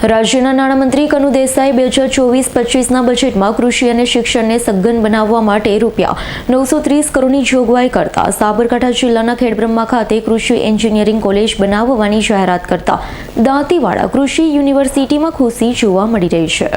રાજ્યના નાણામંત્રી કનુ દેસાઈ 2024-25ના બજેટમાં કૃષિ અને શિક્ષણને સઘન બનાવવા માટે ₹930 કરોડની જોગવાઈ કરતા સાબરકાંઠા જિલ્લાના ખેડબ્રહ્મા ખાતે કૃષિ એન્જિનિયરિંગ કોલેજ બનાવવાની જાહેરાત કરતા દાંતીવાડા કૃષિ યુનિવર્સિટીમાં ખુશી જોવા મળી રહી છે।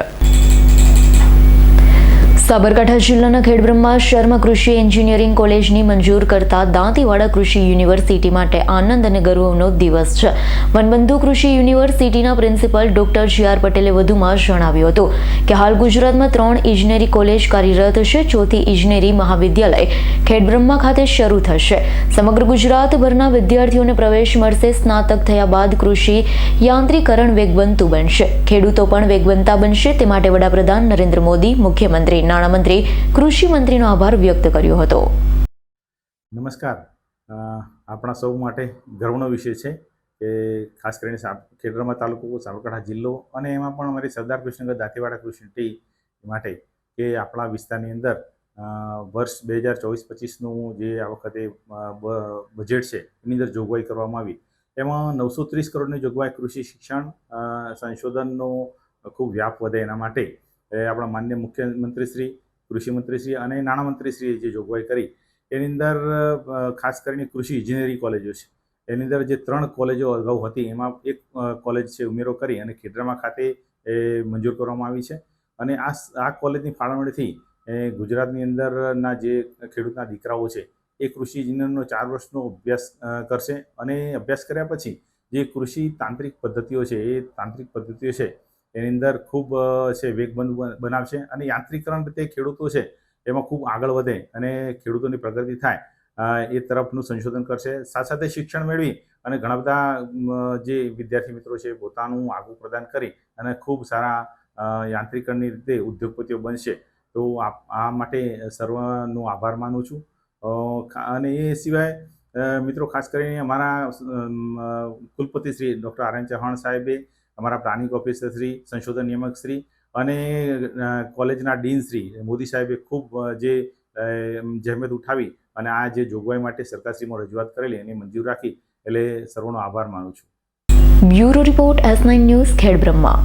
સાબરકાંઠા જિલ્લાના ખેડબ્રહ્મા શહેરમાં કૃષિ એન્જિનિયરિંગ કોલેજની મંજૂર કરતા દાંતીવાડા કૃષિ યુનિવર્સિટી માટે આનંદ અને ગૌરવનો દિવસ છે। વનબંધુ કૃષિ યુનિવર્સિટીના પ્રિન્સિપલ ડોક્ટર G.R. પટેલે વધુમાં જણાવ્યું હતું કે હાલ ગુજરાતમાં 3 ઇજનેરી કોલેજ કાર્યરત છે। ચોથી ઇજનેરી મહાવિદ્યાલય ખેડબ્રહ્મા ખાતે શરૂ થશે। સમગ્ર ગુજરાતભરના વિદ્યાર્થીઓને પ્રવેશ મળશે। સ્નાતક થયા બાદ કૃષિ યાંત્રીકરણ વેગવંતુ બનશે, ખેડૂતો પણ વેગવંતા બનશે। તે માટે વડાપ્રધાન નરેન્દ્ર મોદી, મુખ્યમંત્રી, નાણામંત્રી, કૃષિ મંત્રીનો આભાર વ્યક્ત કર્યો હતો। નમસ્કાર, આપણા સૌ માટે ગર્વનો વિષય છે કે ખાસ કરીને ખેડબ્રહ્મા તાલુકો, સાબરકાંઠા જિલ્લો અને એમાં પણ અમારી સરદાર કૃષ્ણનગર દાંતીવાડા કૃષિ યુનિવર્સિટી માટે કે આપણા વિસ્તારની અંદર વર્ષ 2024-25નું જે આ વખતે બજેટ છે એની અંદર જોગવાઈ કરવામાં આવી। એમાં 930 કરોડની જોગવાઈ કૃષિ શિક્ષણ સંશોધનનો ખૂબ વ્યાપ વધે એના માટે આપણા માનનીય મુખ્યમંત્રીશ્રી, કૃષિમંત્રીશ્રી અને નાણામંત્રીશ્રીએ જે જોગવાઈ કરી એની અંદર ખાસ કરીને કૃષિ ઇજનેરી કોલેજો છે એની અંદર જે 3 કોલેજો અગાઉ હતી એમાં એક કોલેજ છે ઉમેરો કરી અને ખેડબ્રહ્મા ખાતે મંજૂર કરવામાં આવી છે। અને આ કોલેજની ફાળવણીથી ગુજરાતની અંદરના જે ખેડૂતના દીકરાઓ છે એ કૃષિ ઇજનેરનો 4 વર્ષનો અભ્યાસ કરશે અને અભ્યાસ કર્યા પછી જે કૃષિ તાંત્રિક પદ્ધતિઓ છે એ તાંત્રિક પદ્ધતિઓ છે એની અંદર ખૂબ છે વેગબંધ બનાવશે અને યાંત્રિકરણ રીતે ખેડૂતો છે એમાં ખૂબ આગળ વધે અને ખેડૂતોની પ્રગતિ થાય એ તરફનું સંશોધન કરશે। સાથે સાથે શિક્ષણ મેળવી અને ઘણા બધા જે વિદ્યાર્થી મિત્રો છે પોતાનું આગવું પ્રદાન કરી અને ખૂબ સારા યાંત્રિકરણની રીતે ઉદ્યોગપતિઓ બનશે। તો આ માટે સર્વનો આભાર માનું છું। અને એ સિવાય મિત્રો ખાસ કરીને અમારા કુલપતિ શ્રી ડૉક્ટર R.N. ચૌહાણ સાહેબે, અમારા પ્લાનિંગ ઓફિસર શ્રી, સંશોધન નિયામક શ્રી અને કોલેજના ડીન શ્રી મોદી સાહેબે ખૂબ જે જહેમત ઉઠાવી અને આ જે જોગવાઈ માટે સરકારશ્રીમાં રજૂઆત કરેલી એની મંજૂર રાખી એટલે સર્વનો આભાર માનું છું। Bureau report S9 news, Khedbrahma.